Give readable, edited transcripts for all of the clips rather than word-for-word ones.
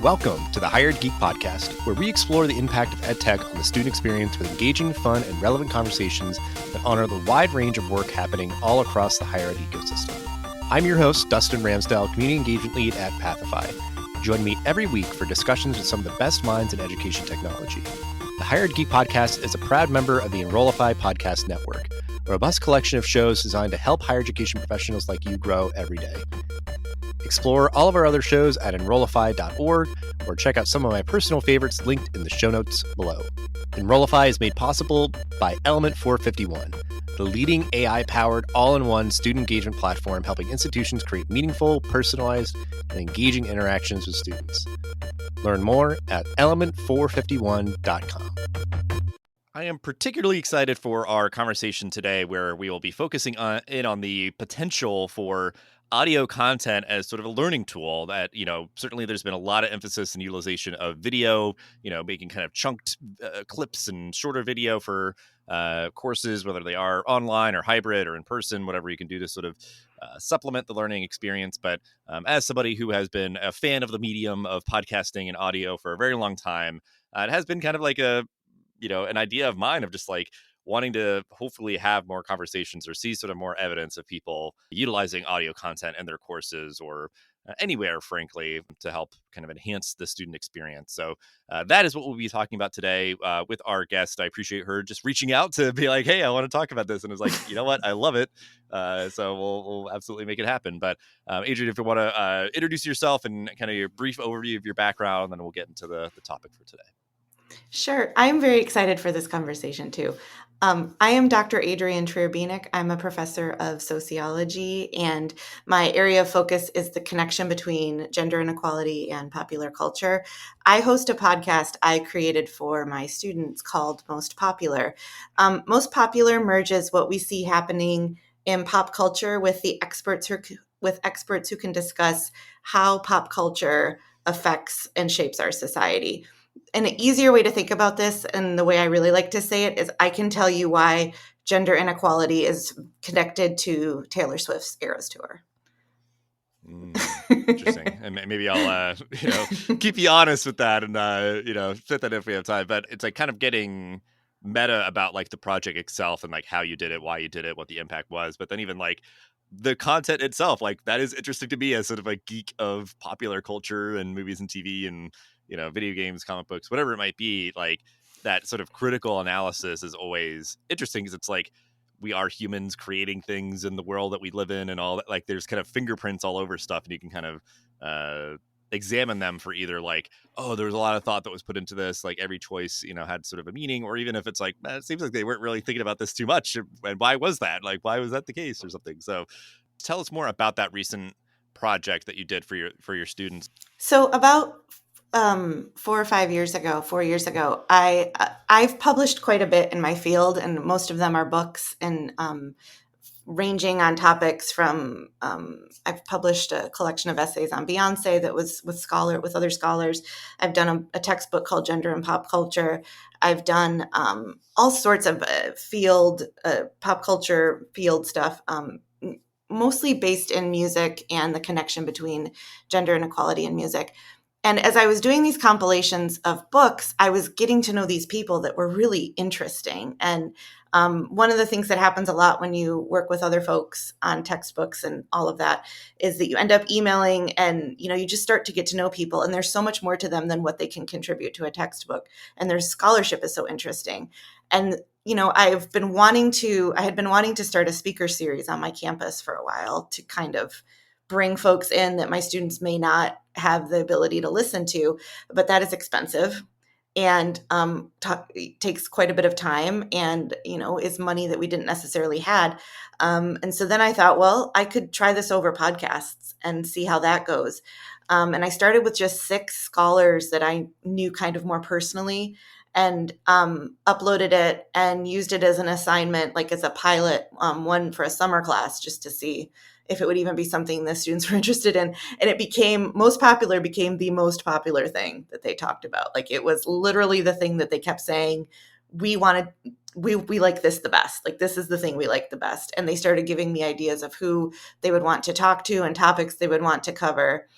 Welcome to the Hired Geek Podcast, where we explore the impact of EdTech on the student experience with engaging, fun, and relevant conversations that honor the wide range of work happening all across the higher ed ecosystem. I'm your host, Dustin Ramsdell, Community Engagement Lead at Pathify. Join me every week for discussions with some of the best minds in education technology. The Hired Geek Podcast is a proud member of the Enrollify Podcast Network, a robust collection of shows designed to help higher education professionals like you grow every day. Explore all of our other shows at enrollify.org or check out some of my personal favorites linked in the show notes below. Enrollify is made possible by Element 451, the leading AI-powered all-in-one student engagement platform helping institutions create meaningful, personalized, and engaging interactions with students. Learn more at element451.com. I am particularly excited for our conversation today, where we will be focusing on the potential for audio content as sort of a learning tool that, certainly there's been a lot of emphasis and utilization of video, making kind of chunked clips and shorter video for courses, whether they are online or hybrid or in person, whatever you can do to sort of supplement the learning experience. But as somebody who has been a fan of the medium of podcasting and audio for a very long time, it has been kind of like an idea of mine of just like wanting to hopefully have more conversations or see sort of more evidence of people utilizing audio content in their courses or anywhere, frankly, to help kind of enhance the student experience. So that is what we'll be talking about today with our guest. I appreciate her just reaching out to be like, hey, I want to talk about this. And it's like, you know what? I love it. So we'll absolutely make it happen. But Adrienne, if you want to introduce yourself and kind of your brief overview of your background, then we'll get into the topic for today. Sure. I'm very excited for this conversation, too. I am Dr. Adrienne Trier-Bieniek. I'm a professor of sociology, and my area of focus is the connection between gender inequality and popular culture. I host a podcast I created for my students called Most Popular. Most Popular merges what we see happening in pop culture with experts who can discuss how pop culture affects and shapes our society. And an easier way to think about this, and the way I really like to say it, is I can tell you why gender inequality is connected to Taylor Swift's Eras Tour. Interesting. And maybe I'll, keep you honest with that and, fit that if we have time. But it's like kind of getting meta about like the project itself and like how you did it, why you did it, what the impact was. But then even like the content itself, like that is interesting to me as sort of a geek of popular culture and movies and TV and video games, comic books, whatever it might be. Like that sort of critical analysis is always interesting because it's like we are humans creating things in the world that we live in and all that. Like there's kind of fingerprints all over stuff, and you can kind of examine them for either like, oh, there was a lot of thought that was put into this, like every choice had sort of a meaning, or even if it's like, it seems like they weren't really thinking about this too much, and why was that, like why was that the case or something. So tell us more about that recent project that you did for your students. So about 4 years ago, I've published quite a bit in my field, and most of them are books and ranging on topics from I've published a collection of essays on Beyonce that was with other scholars. I've done a textbook called Gender and Pop Culture. I've done all sorts of pop culture field stuff, mostly based in music and the connection between gender inequality and music. And as I was doing these compilations of books, I was getting to know these people that were really interesting. And one of the things that happens a lot when you work with other folks on textbooks and all of that is that you end up emailing and, you just start to get to know people. And there's so much more to them than what they can contribute to a textbook. And their scholarship is so interesting. And, I had been wanting to start a speaker series on my campus for a while to kind of bring folks in that my students may not have the ability to listen to, but that is expensive and takes quite a bit of time and, is money that we didn't necessarily had. And so then I thought, well, I could try this over podcasts and see how that goes. And I started with just 6 scholars that I knew kind of more personally and uploaded it and used it as an assignment, like as a pilot, one for a summer class, just to see if it would even be something the students were interested in. And Most Popular became the most popular thing that they talked about. Like it was literally the thing that they kept saying, we like this the best. Like this is the thing we like the best. And they started giving me ideas of who they would want to talk to and topics they would want to cover.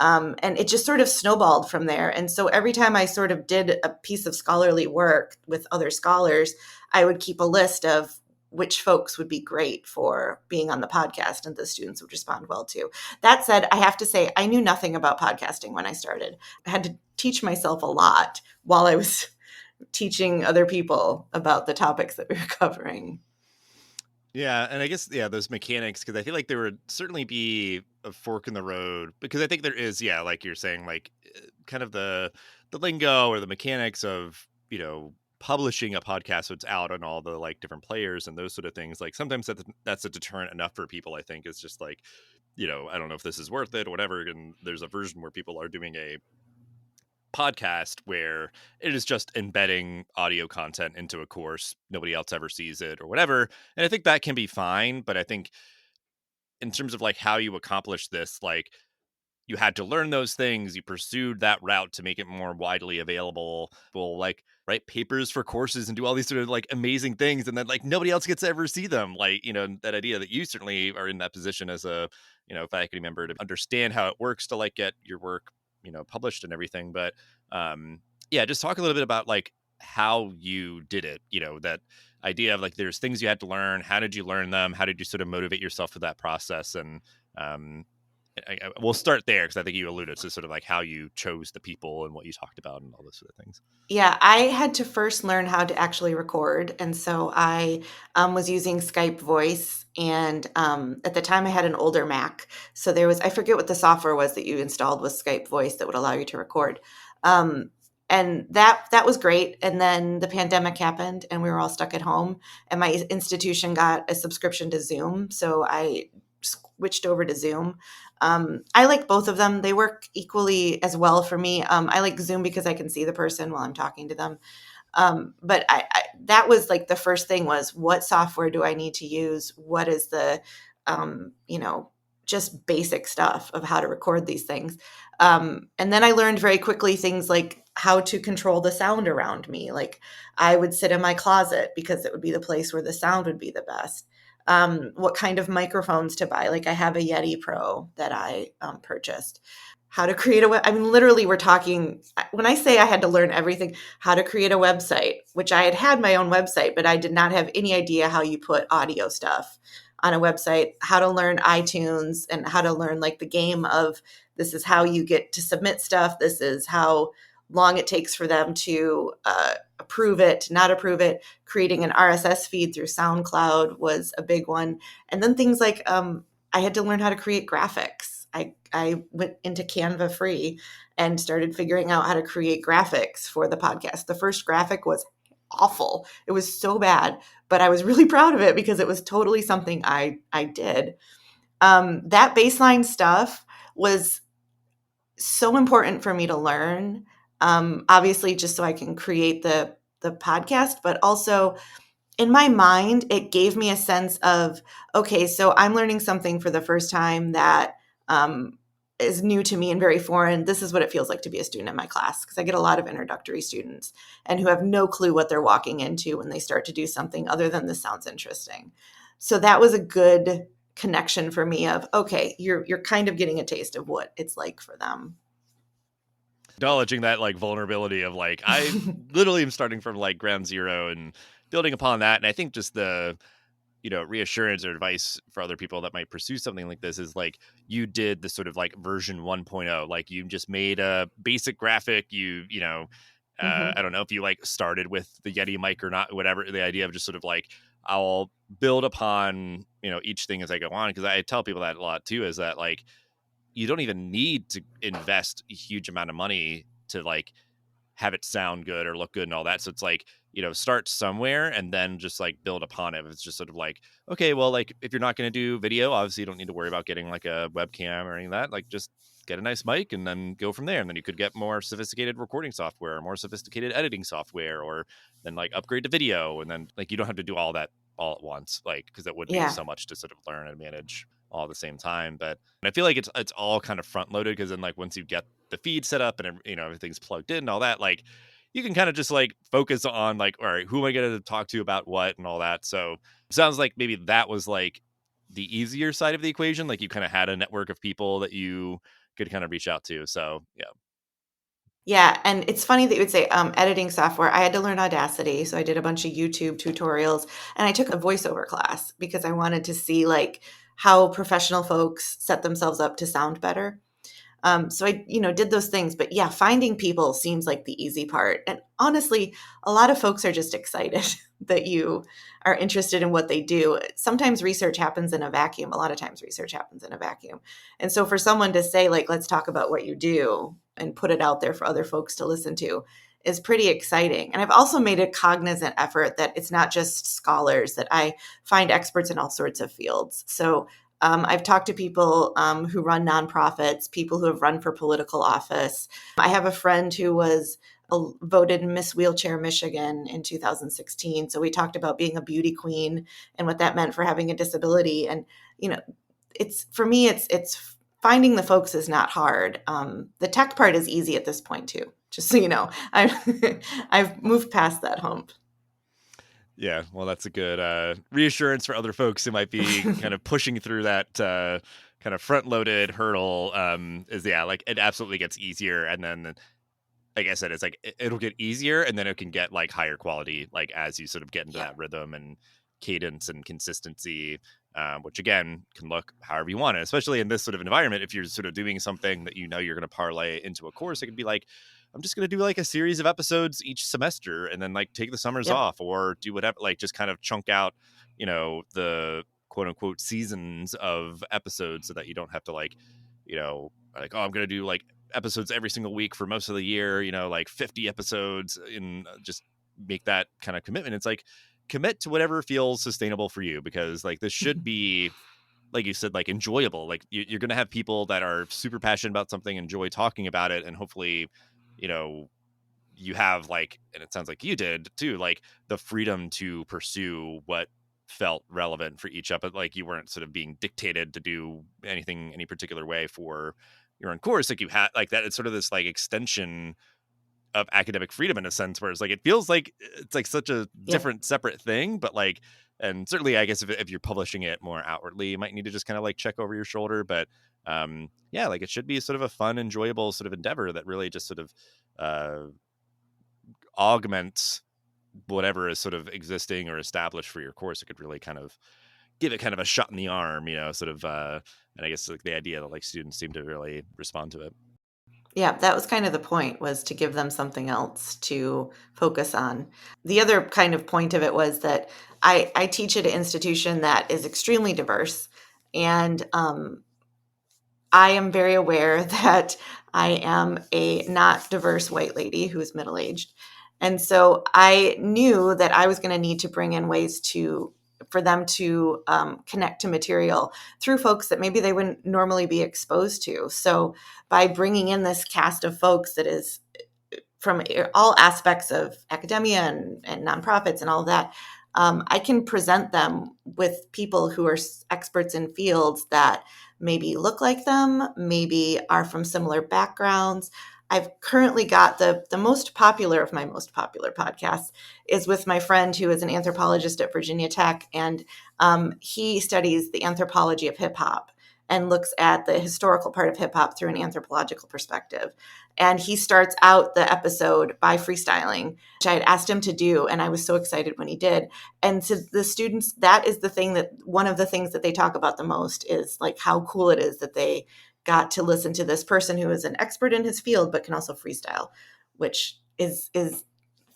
And it just sort of snowballed from there. And so every time I sort of did a piece of scholarly work with other scholars, I would keep a list of which folks would be great for being on the podcast and the students would respond well to. That said, I have to say, I knew nothing about podcasting when I started. I had to teach myself a lot while I was teaching other people about the topics that we were covering. Yeah, and I guess those mechanics, because I feel like there would certainly be a fork in the road, because I think there is, like you're saying, like kind of the lingo or the mechanics of publishing a podcast so it's out on all the like different players and those sort of things. Like sometimes that's a deterrent enough for people. I think it's just like I don't know if this is worth it or whatever. And there's a version where people are doing a podcast where it is just embedding audio content into a course, nobody else ever sees it or whatever, and I think that can be fine. But I think in terms of like how you accomplish this, like you had to learn those things, you pursued that route to make it more widely available. Well, like write papers for courses and do all these sort of like amazing things, and then like nobody else gets to ever see them. Like that idea that you certainly are in that position as a faculty member to understand how it works to like get your work published and everything. But just talk a little bit about like how you did it. That idea of like there's things you had to learn. How did you learn them? How did you sort of motivate yourself for that process? And we'll start there, because I think you alluded to sort of like how you chose the people and what you talked about and all those sort of things. Yeah, I had to first learn how to actually record. And so I was using Skype Voice. And at the time, I had an older Mac. So I forget what the software was that you installed with Skype Voice that would allow you to record. And that was great. And then the pandemic happened and we were all stuck at home. And my institution got a subscription to Zoom. So I switched over to Zoom. I like both of them. They work equally as well for me. I like Zoom because I can see the person while I'm talking to them. But that was like the first thing was, what software do I need to use? What is the, just basic stuff of how to record these things. And then I learned very quickly things like how to control the sound around me. Like I would sit in my closet because it would be the place where the sound would be the best. What kind of microphones to buy. Like I have a Yeti Pro that I purchased. How to create literally we're talking, when I say I had to learn everything, how to create a website, which I had my own website, but I did not have any idea how you put audio stuff on a website, how to learn iTunes and how to learn like the game of this is how you get to submit stuff. This is how long it takes for them to approve it, not approve it. Creating an RSS feed through SoundCloud was a big one. And then things like I had to learn how to create graphics. I went into Canva free and started figuring out how to create graphics for the podcast. The first graphic was awful. It was so bad, but I was really proud of it because it was totally something I did. That baseline stuff was so important for me to learn. Obviously, just so I can create the podcast, but also in my mind, it gave me a sense of, okay, so I'm learning something for the first time that is new to me and very foreign. This is what it feels like to be a student in my class, because I get a lot of introductory students and who have no clue what they're walking into when they start to do something other than this sounds interesting. So that was a good connection for me of, okay, you're kind of getting a taste of what it's like for them. Acknowledging that like vulnerability of like, I literally am starting from like ground zero and building upon that. And I think just the reassurance or advice for other people that might pursue something like this is like, you did the sort of like version 1.0, like you just made a basic graphic, I don't know if you like started with the Yeti mic or not, whatever, the idea of just sort of like, I'll build upon, each thing as I go on. Because I tell people that a lot too, is that like, you don't even need to invest a huge amount of money to like have it sound good or look good and all that. So it's like, start somewhere and then just like build upon it. It's just sort of like, okay, well, like if you're not going to do video, obviously you don't need to worry about getting like a webcam or any of that. Like just get a nice mic and then go from there. And then you could get more sophisticated recording software, or more sophisticated editing software, or then like upgrade to video. And then like, you don't have to do all that all at once, like, because that would be so much to sort of learn and manage all at the same time. But I feel like it's all kind of front loaded, because then like once you get the feed set up and everything's plugged in and all that, like you can kind of just like focus on like, all right, who am I going to talk to about what and all that. So it sounds like maybe that was like the easier side of the equation. Like you kind of had a network of people that you could kind of reach out to. So yeah. Yeah, and it's funny that you would say editing software. I had to learn Audacity, so I did a bunch of YouTube tutorials, and I took a voiceover class because I wanted to see like how professional folks set themselves up to sound better. So I, did those things. But yeah, finding people seems like the easy part. And honestly, a lot of folks are just excited that you are interested in what they do. Sometimes research happens in a vacuum. A lot of times research happens in a vacuum. And so for someone to say, like, let's talk about what you do and put it out there for other folks to listen to is pretty exciting. And I've also made a cognizant effort that it's not just scholars, that I find experts in all sorts of fields. So I've talked to people who run nonprofits, people who have run for political office. I have a friend who was voted Miss Wheelchair Michigan in 2016. So we talked about being a beauty queen and what that meant for having a disability. And it's for me, it's finding the folks is not hard. The tech part is easy at this point too. Just so you know, I've moved past that hump. Yeah, well, that's a good reassurance for other folks who might be kind of pushing through that kind of front-loaded hurdle. Is yeah, like it absolutely gets easier, and then like I said, it's like it'll get easier, and then it can get like higher quality, like as you sort of get into Yeah. that rhythm and cadence and consistency, which again can look however you want it. Especially in this sort of environment, if you're sort of doing something that you're going to parlay into a course, it could be like, I'm just going to do like a series of episodes each semester, and then like take the summers Yep. off, or do whatever, like just kind of chunk out, the quote unquote seasons of episodes, so that you don't have to like, oh, I'm going to do like episodes every single week for most of the year, like 50 episodes, and just make that kind of commitment. It's like, commit to whatever feels sustainable for you, because like this should be, like you said, like enjoyable. Like you're going to have people that are super passionate about something, enjoy talking about it, and hopefully, you know, you have like, and it sounds like you did too, like the freedom to pursue what felt relevant for each up. Like you weren't sort of being dictated to do anything any particular way for your own course. Like you had like that. It's sort of this like extension of academic freedom in a sense, where it's like, it feels like it's like such a Yep. different separate thing, but like, and certainly I guess if you're publishing it more outwardly, you might need to just kind of like check over your shoulder. But yeah, like it should be sort of a fun, enjoyable sort of endeavor that really just sort of uh augments whatever is sort of existing or established for your course. It could really kind of give it kind of a shot in the arm, sort of and I guess like the idea that like students seem to really respond to it. Yeah, that was kind of the point, was to give them something else to focus on. The other kind of point of it was that I teach at an institution that is extremely diverse. And I am very aware that I am a not diverse white lady who is middle aged. And so I knew that I was going to need to bring in ways for them to connect to material through folks that maybe they wouldn't normally be exposed to. So by bringing in this cast of folks that is from all aspects of academia and nonprofits and all of that, I can present them with people who are experts in fields that maybe look like them, maybe are from similar backgrounds. I've currently got the most popular of my most popular podcasts is with my friend who is an anthropologist at Virginia Tech, and he studies the anthropology of hip hop and looks at the historical part of hip hop through an anthropological perspective. And he starts out the episode by freestyling, which I had asked him to do. And I was so excited when he did. And to the students, that is one of the things that they talk about the most is like how cool it is that they got to listen to this person who is an expert in his field, but can also freestyle, which is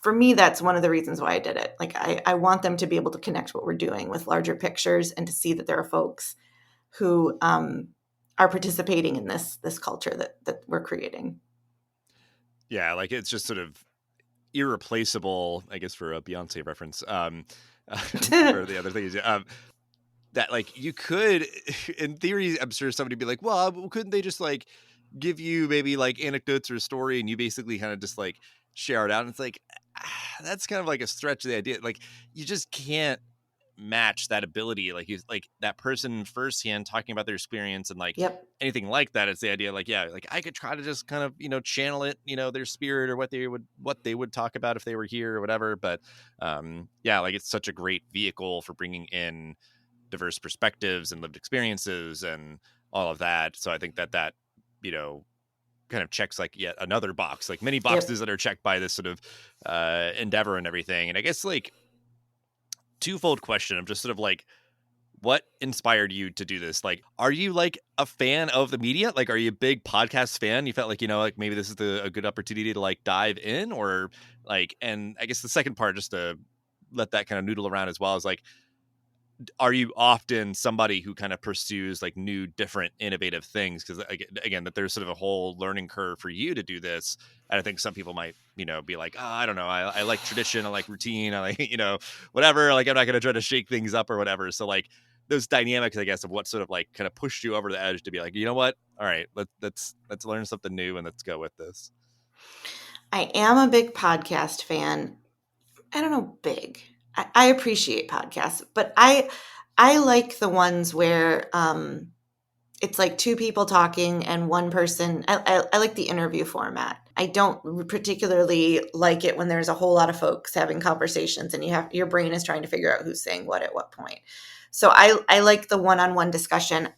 for me, that's one of the reasons why I did it. Like I want them to be able to connect what we're doing with larger pictures and to see that there are folks who are participating in this culture that we're creating. Yeah, like it's just sort of irreplaceable, I guess, for a Beyonce reference. For the other things, that like you could, in theory, I'm sure somebody would be like, well, couldn't they just like give you maybe like anecdotes or a story, and you basically kind of just like share it out? And it's like, that's kind of like a stretch of the idea. Like you just can't match that ability, like you like that person firsthand talking about their experience, and like Yep. anything like that. It's the idea, like, yeah, like I could try to just kind of channel it, their spirit, or what they would talk about if they were here or whatever. But yeah, like it's such a great vehicle for bringing in diverse perspectives and lived experiences and all of that. So I think that kind of checks like yet another box, like many Yep. boxes that are checked by this sort of endeavor and everything. And I guess like twofold question. I'm just sort of like, what inspired you to do this? Like, are you like a fan of the media? Like, are you a big podcast fan? You felt like, like maybe this is a good opportunity to like dive in, or like, and I guess the second part, just to let that kind of noodle around as well, is like, are you often somebody who kind of pursues like new, different, innovative things? Because again, that there's sort of a whole learning curve for you to do this. And I think some people might, be like, oh, I don't know. I like tradition. I like routine. I like, whatever. Like, I'm not going to try to shake things up or whatever. So like those dynamics, I guess, of what sort of like kind of pushed you over the edge to be like, you know what? All right, let's learn something new and let's go with this. I am a big podcast fan. I don't know, big. I appreciate podcasts, but I like the ones where it's like two people talking and one person. I like the interview format. I don't particularly like it when there's a whole lot of folks having conversations and your brain is trying to figure out who's saying what at what point. So I like the one-on-one discussion.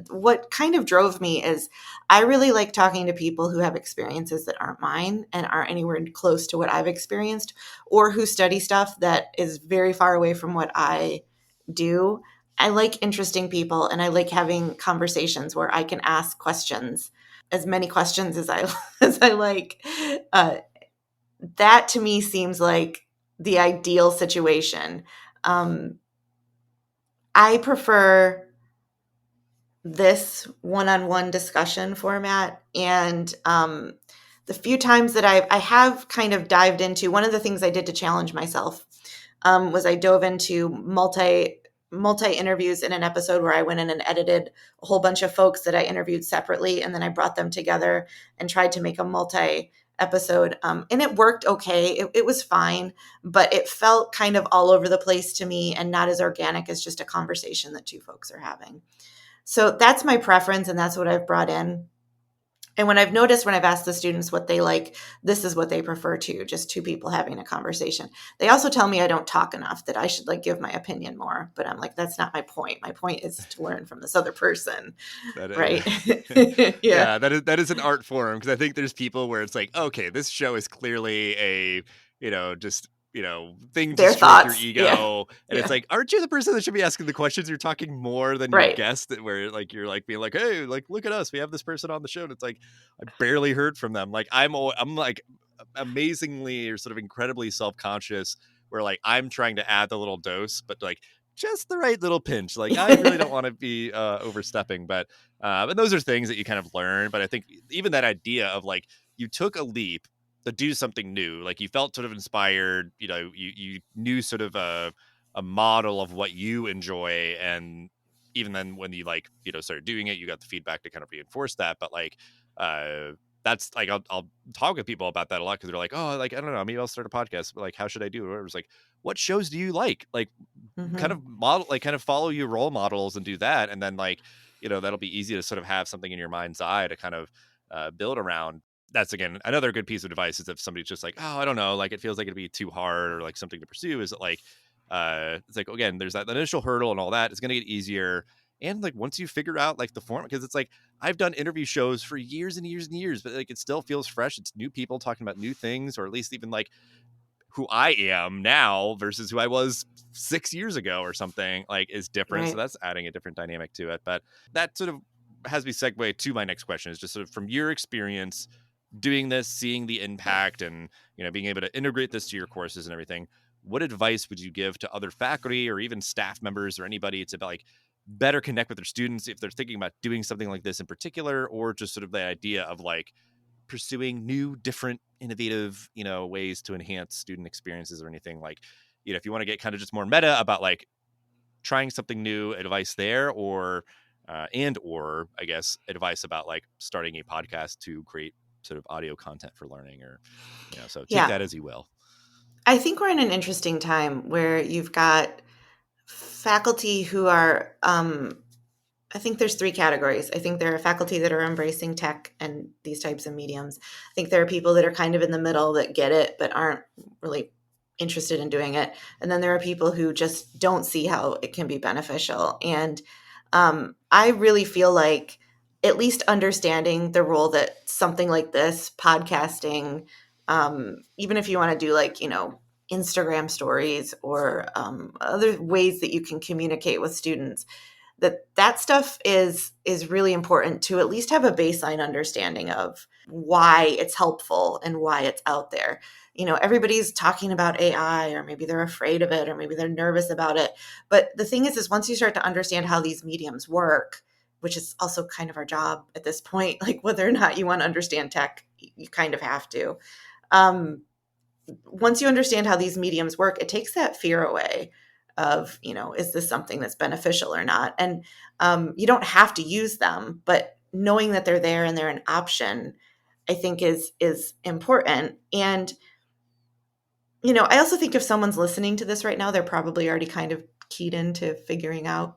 What kind of drove me is I really like talking to people who have experiences that aren't mine and aren't anywhere close to what I've experienced, or who study stuff that is very far away from what I do. I like interesting people and I like having conversations where I can ask questions, as many questions as I as I like. Uh, that to me seems like the ideal situation. Um, I prefer this one-on-one discussion format, and the few times that I have kind of dived into, one of the things I did to challenge myself was I dove into multi interviews in an episode where I went in and edited a whole bunch of folks that I interviewed separately, and then I brought them together and tried to make a multi episode. And it worked okay. It was fine, but it felt kind of all over the place to me and not as organic as just a conversation that two folks are having. So that's my preference, and that's what I've brought in. And when I've asked the students what they like, this is what they prefer too, just two people having a conversation. They also tell me I don't talk enough, that I should like give my opinion more. But I'm like, that's not my point. My point is to learn from this other person. That Right. Yeah. yeah, that is an art form, because I think there's people where it's like, okay, this show is clearly a just thing to Their stroke your thoughts. Yeah. ego, and it's Yeah. like, aren't you the person that should be asking the questions? You're talking more than your Right. guest, where like you're like being like, hey, like look at us, we have this person on the show, and it's like I barely heard from them. Like I'm like amazingly or sort of incredibly self-conscious, where like I'm trying to add the little dose, but like just the right little pinch. Like I really don't want to be overstepping, but and those are things that you kind of learn. But I think even that idea of like you took a leap to do something new, like you felt sort of inspired, you knew sort of a model of what you enjoy, and even then when you like started doing it, you got the feedback to kind of reinforce that. But like uh that's like I'll talk with people about that a lot, because they're like, oh, like I don't know, maybe I'll start a podcast, but like how should I do it? Or it was like, what shows do you like kind Hmm. of model, like kind of follow your role models and do that, and then like that'll be easy to sort of have something in your mind's eye to kind of build around. That's again another good piece of advice, is if somebody's just like, oh, I don't know, like it feels like it'd be too hard or like something to pursue, is that like it's like, again, there's that initial hurdle and all that. It's going to get easier, and like once you figure out like the format, because it's like I've done interview shows for years and years and years, but like it still feels fresh. It's new people talking about new things, or at least even like who I am now versus who I was 6 years ago or something, like is different. So Right. that's adding a different dynamic to it. But that sort of has me segue to my next question, is just sort of from your experience doing this, seeing the impact, and being able to integrate this to your courses and everything. What advice would you give to other faculty or even staff members or anybody to like better connect with their students if they're thinking about doing something like this in particular, or just sort of the idea of like pursuing new, different, innovative, ways to enhance student experiences or anything? Like, if you want to get kind of just more meta about like trying something new, advice there, or or I guess advice about like starting a podcast to create sort of audio content for learning, or so take Yeah. that as you will. I think we're in an interesting time where you've got faculty who are I think there's three categories. I think there are faculty that are embracing tech and these types of mediums. I think there are people that are kind of in the middle that get it but aren't really interested in doing it. And then there are people who just don't see how it can be beneficial. And I really feel like at least understanding the role that something like this, podcasting, even if you want to do like, Instagram stories or other ways that you can communicate with students, that stuff is really important to at least have a baseline understanding of why it's helpful and why it's out there. Everybody's talking about AI, or maybe they're afraid of it, or maybe they're nervous about it. But the thing is once you start to understand how these mediums work, which is also kind of our job at this point, like whether or not you want to understand tech, you kind of have to. Once you understand how these mediums work, it takes that fear away of, is this something that's beneficial or not? And you don't have to use them, but knowing that they're there and they're an option, I think is important. And, I also think if someone's listening to this right now, they're probably already kind of keyed into figuring out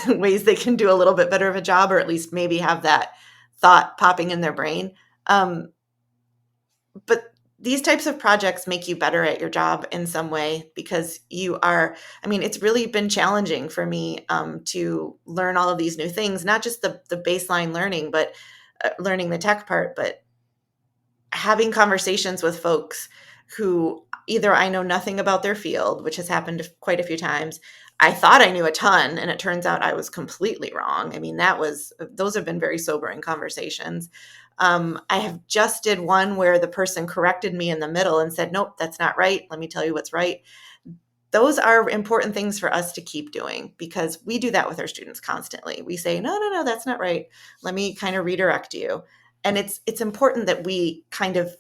ways they can do a little bit better of a job, or at least maybe have that thought popping in their brain. But these types of projects make you better at your job in some way, because it's really been challenging for me to learn all of these new things, not just the baseline learning, but learning the tech part, but having conversations with folks who either I know nothing about their field, which has happened quite a few times. I thought I knew a ton, and it turns out I was completely wrong. Those have been very sobering conversations. I have just did one where the person corrected me in the middle and said, nope, that's not right. Let me tell you what's right. Those are important things for us to keep doing, because we do that with our students constantly. We say, no, that's not right. Let me kind of redirect you. And it's important that we kind of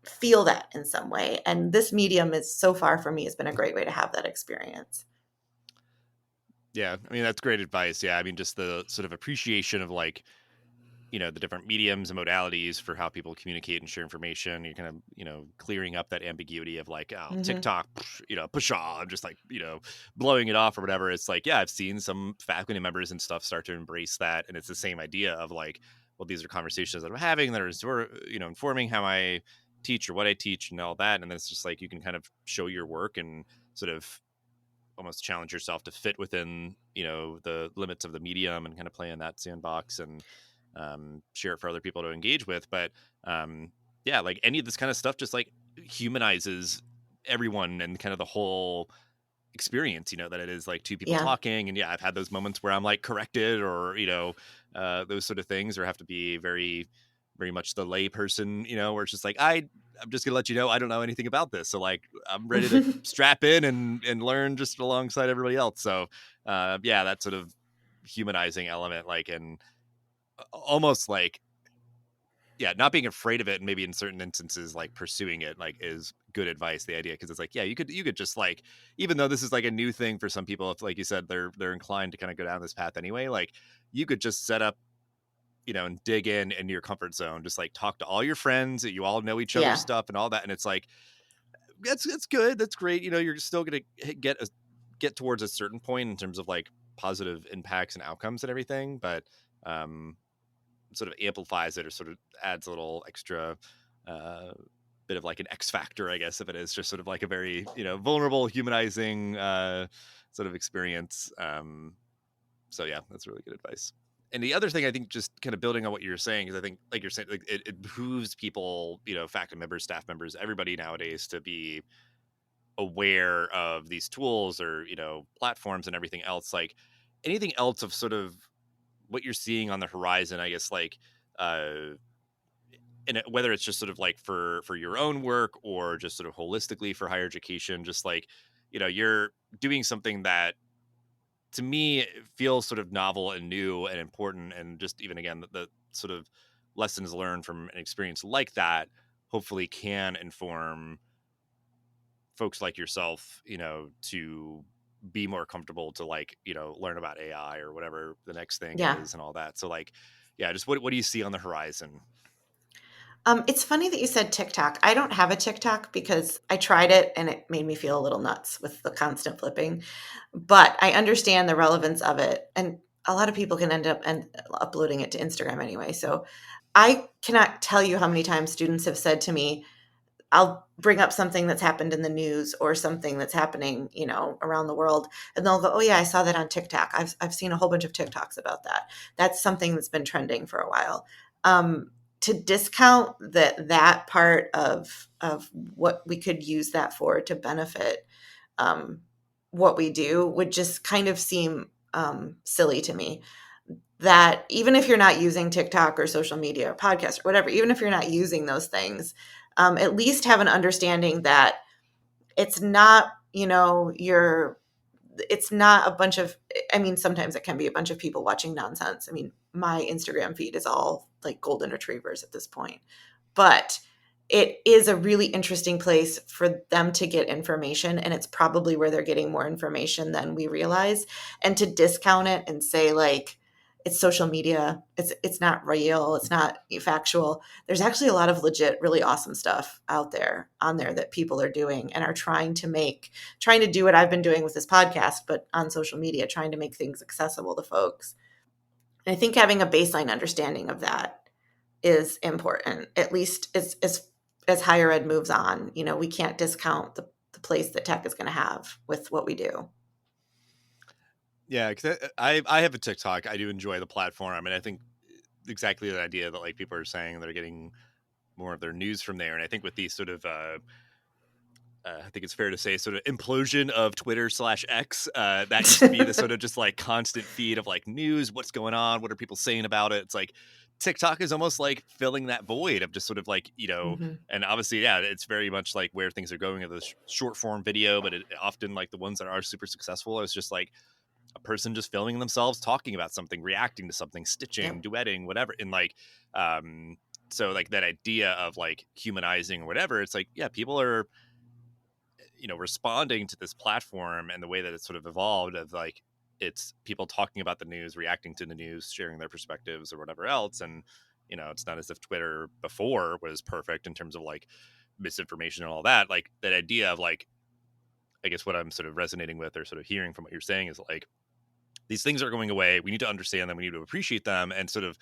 feel that in some way. And this medium is, so far for me, has been a great way to have that experience. Yeah, that's great advice. Yeah, just the sort of appreciation of like, the different mediums and modalities for how people communicate and share information. You're kind of, clearing up that ambiguity of like, oh, Mm-hmm. TikTok, pshaw, I'm just like, blowing it off or whatever. It's like, yeah, I've seen some faculty members and stuff start to embrace that. And it's the same idea of like, well, these are conversations that I'm having that are, informing how I teach or what I teach and all that. And then it's just like, you can kind of show your work and sort of almost challenge yourself to fit within, the limits of the medium and kind of play in that sandbox and share it for other people to engage with. But yeah, like any of this kind of stuff just like humanizes everyone and kind of the whole experience, that it is like two people Yeah. talking. And yeah, I've had those moments where I'm like corrected or, those sort of things, or have to be very, very much the lay person, where it's just like, I'm just gonna let you know I don't know anything about this. So like I'm ready to strap in and learn just alongside everybody else. So yeah, that sort of humanizing element, like, and almost like, yeah, not being afraid of it, and maybe in certain instances like pursuing it like is good advice, the idea, because it's like, yeah, you could just like, even though this is like a new thing for some people, if like you said they're inclined to kind of go down this path anyway, like you could just set up, and dig in your comfort zone, just like talk to all your friends, that you all know each other's Yeah. stuff and all that, and it's like that's good, that's great, you're still gonna get towards a certain point in terms of like positive impacts and outcomes and everything, but um sort of amplifies it or sort of adds a little extra bit of like an X factor, I guess, if it is just sort of like a very, vulnerable, humanizing sort of experience. So yeah, that's really good advice. And the other thing, I think, just kind of building on what you're saying, is I think, like you're saying, like it behooves people, faculty members, staff members, everybody nowadays to be aware of these tools or, platforms and everything else. Like anything else of sort of what you're seeing on the horizon, I guess, like uh and whether it's just sort of like for your own work or just sort of holistically for higher education, just like, you're doing something that to me feels sort of novel and new and important, and just even again the sort of lessons learned from an experience like that hopefully can inform folks like yourself, to be more comfortable to like, learn about AI or whatever the next thing Yeah. is and all that. So like, yeah, just what do you see on the horizon? It's funny that you said TikTok. I don't have a TikTok because I tried it and it made me feel a little nuts with the constant flipping. But I understand the relevance of it. And a lot of people can end up uploading it to Instagram anyway. So I cannot tell you how many times students have said to me, I'll bring up something that's happened in the news or something that's happening, around the world. And they'll go, oh yeah, I saw that on TikTok. I've seen a whole bunch of TikToks about that. That's something that's been trending for a while. To discount that part of what we could use that for to benefit what we do would just kind of seem silly to me. That even if you're not using TikTok or social media or podcast or whatever, even if you're not using those things, at least have an understanding that it's not, it's not a bunch of, I mean, sometimes it can be a bunch of people watching nonsense. I mean, my Instagram feed is all like golden retrievers at this point, but it is a really interesting place for them to get information. And it's probably where they're getting more information than we realize. And to discount it and say like, it's social media, it's not real, it's not factual. There's actually a lot of legit, really awesome stuff out there on there that people are doing and are trying to do what I've been doing with this podcast, but on social media, trying to make things accessible to folks. And I think having a baseline understanding of that is important, at least as higher ed moves on. We can't discount the place that tech is going to have with what we do. Yeah, because I have a TikTok. I do enjoy the platform. I mean, I think exactly the idea that like people are saying they're getting more of their news from there. And I think with these sort of I think it's fair to say sort of implosion of Twitter/X. That used to be the sort of just like constant feed of like news, what's going on, what are people saying about it. It's like TikTok is almost like filling that void of just sort of like, Mm-hmm. and obviously, yeah, it's very much like where things are going of the short form video, but it often like the ones that are super successful is just like a person just filming themselves talking about something, reacting to something, stitching, Yep. duetting, whatever. And like, so like that idea of like humanizing or whatever, it's like, yeah, people are, responding to this platform and the way that it's sort of evolved of like, it's people talking about the news, reacting to the news, sharing their perspectives or whatever else. And, it's not as if Twitter before was perfect in terms of like misinformation and all that. Like that idea of like, I guess what I'm sort of resonating with or sort of hearing from what you're saying is like, these things are going away. We need to understand them. We need to appreciate them and sort of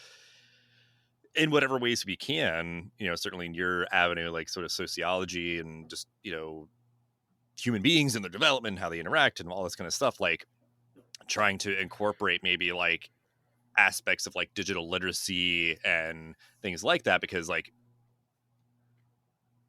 in whatever ways we can, certainly in your avenue, like sort of sociology and just, human beings and their development, how they interact and all this kind of stuff, like trying to incorporate maybe like aspects of like digital literacy and things like that, because like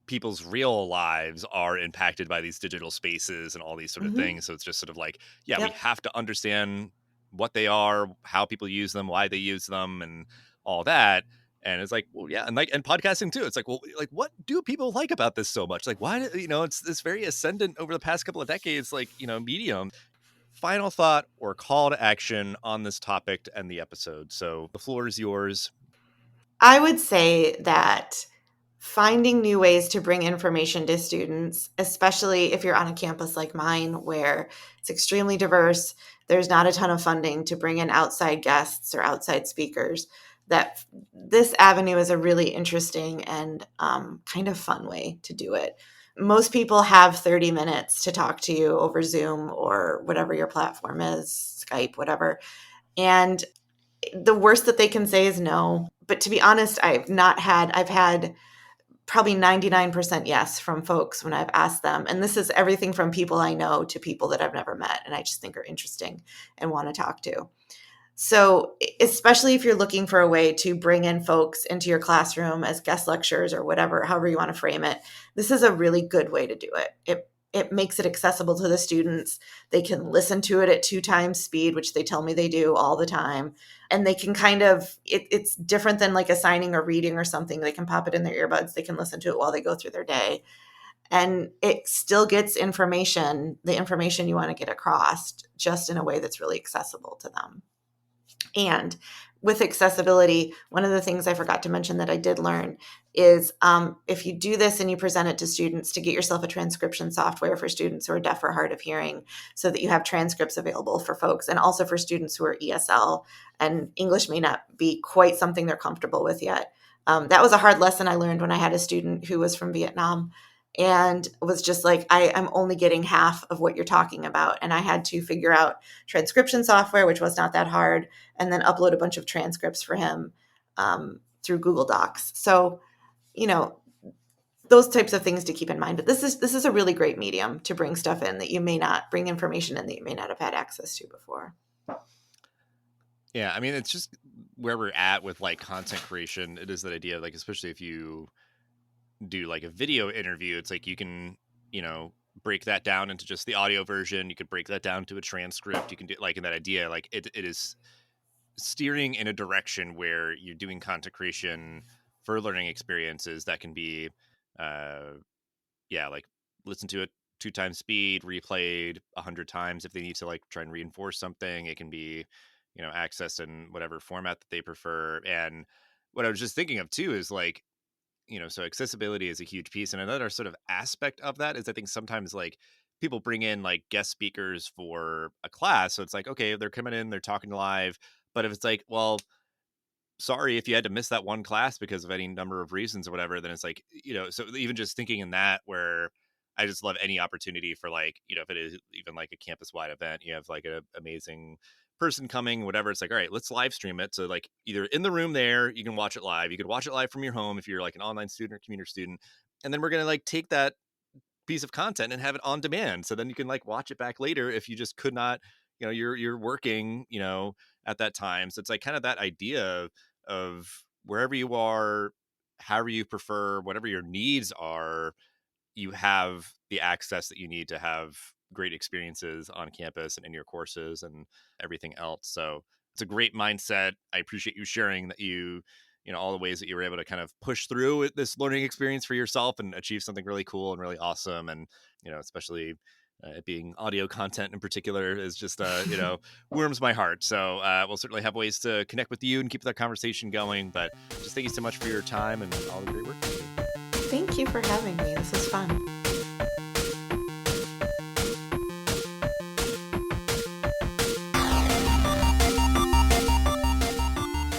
people's real lives are impacted by these digital spaces and all these sort of Mm-hmm. things. So it's just sort of like, yeah, we Yep. have to understand what they are, how people use them, why they use them, and all that. And it's like, well, yeah, and like, and podcasting too. It's like, well, like, what do people like about this so much? Like, why, it's this very ascendant over the past couple of decades, like, medium. Final thought or call to action on this topic to end the episode. So the floor is yours. I would say that finding new ways to bring information to students, especially if you're on a campus like mine where it's extremely diverse, there's not a ton of funding to bring in outside guests or outside speakers, that this avenue is a really interesting and kind of fun way to do it. Most people have 30 minutes to talk to you over Zoom or whatever your platform is, Skype, whatever. And the worst that they can say is no. But to be honest, I've had probably 99% yes from folks when I've asked them. And this is everything from people I know to people that I've never met and I just think are interesting and want to talk to. So, especially if you're looking for a way to bring in folks into your classroom as guest lecturers or whatever, however you want to frame it, this is a really good way to do it. It makes it accessible to the students. They can listen to it at 2 times speed, which they tell me they do all the time. And they can kind of, it's different than like assigning or reading or something. They can pop it in their earbuds. They can listen to it while they go through their day. And it still gets information, the information you want to get across, just in a way that's really accessible to them. And with accessibility, one of the things I forgot to mention that I did learn is if you do this and you present it to students, to get yourself a transcription software for students who are deaf or hard of hearing so that you have transcripts available for folks, and also for students who are ESL and English may not be quite something they're comfortable with yet. That was a hard lesson I learned when I had a student who was from Vietnam and was just like, I'm only getting half of what you're talking about. And I had to figure out transcription software, which was not that hard, and then upload a bunch of transcripts for him through Google Docs. So, those types of things to keep in mind. But this is a really great medium to bring stuff in that you may not bring information in that you may not have had access to before. Yeah, I mean, it's just where we're at with like content creation. It is that idea of like, especially if you do like a video interview, it's like you can, break that down into just the audio version. You could break that down to a transcript. You can do like in that idea, like it is steering in a direction where you're doing content creation for learning experiences that can be, like listen to it 2 times speed, replayed 100 times if they need to like try and reinforce something. It can be, accessed in whatever format that they prefer. And what I was just thinking of too is like, so accessibility is a huge piece. And another sort of aspect of that is I think sometimes like people bring in like guest speakers for a class. So it's like, okay, they're coming in, they're talking live. But if it's like, well, sorry if you had to miss that one class because of any number of reasons or whatever, then it's like, so even just thinking in that where I just love any opportunity for like, if it is even like a campus wide event, you have like an amazing person coming, whatever. It's like, all right, let's live stream it. So like either in the room there, you can watch it live. You could watch it live from your home if you're like an online student or commuter student. And then we're going to like take that piece of content and have it on demand. So then you can like watch it back later if you just could not, you're working, at that time. So it's like kind of that idea of wherever you are, however you prefer, whatever your needs are, you have the access that you need to have great experiences on campus and in your courses and everything else. So it's a great mindset. I appreciate you sharing that all the ways that you were able to kind of push through this learning experience for yourself and achieve something really cool and really awesome. And, especially it being audio content in particular is just, warms my heart. So we'll certainly have ways to connect with you and keep that conversation going. But just thank you so much for your time and all the great work you do. Thank you for having me. This is fun.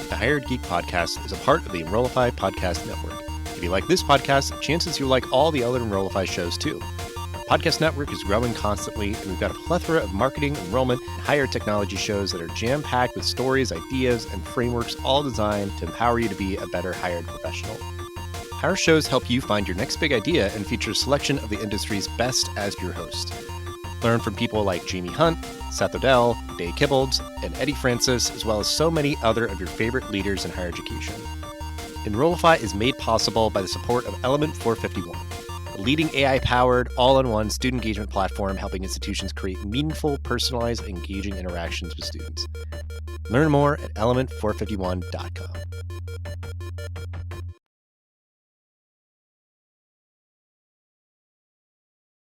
The Hired Geek Podcast is a part of the Enrollify Podcast Network. If you like this podcast, chances you'll like all the other Enrollify shows too. Our podcast network is growing constantly, and we've got a plethora of marketing, enrollment, and higher technology shows that are jam-packed with stories, ideas, and frameworks all designed to empower you to be a better hired professional. Our shows help you find your next big idea and feature a selection of the industry's best as your host. Learn from people like Jamie Hunt, Seth Odell, Dave Kibbolds, and Eddie Francis, as well as so many other of your favorite leaders in higher education. Enrollify is made possible by the support of Element 451, the leading AI-powered, all-in-one student engagement platform helping institutions create meaningful, personalized, engaging interactions with students. Learn more at element451.com.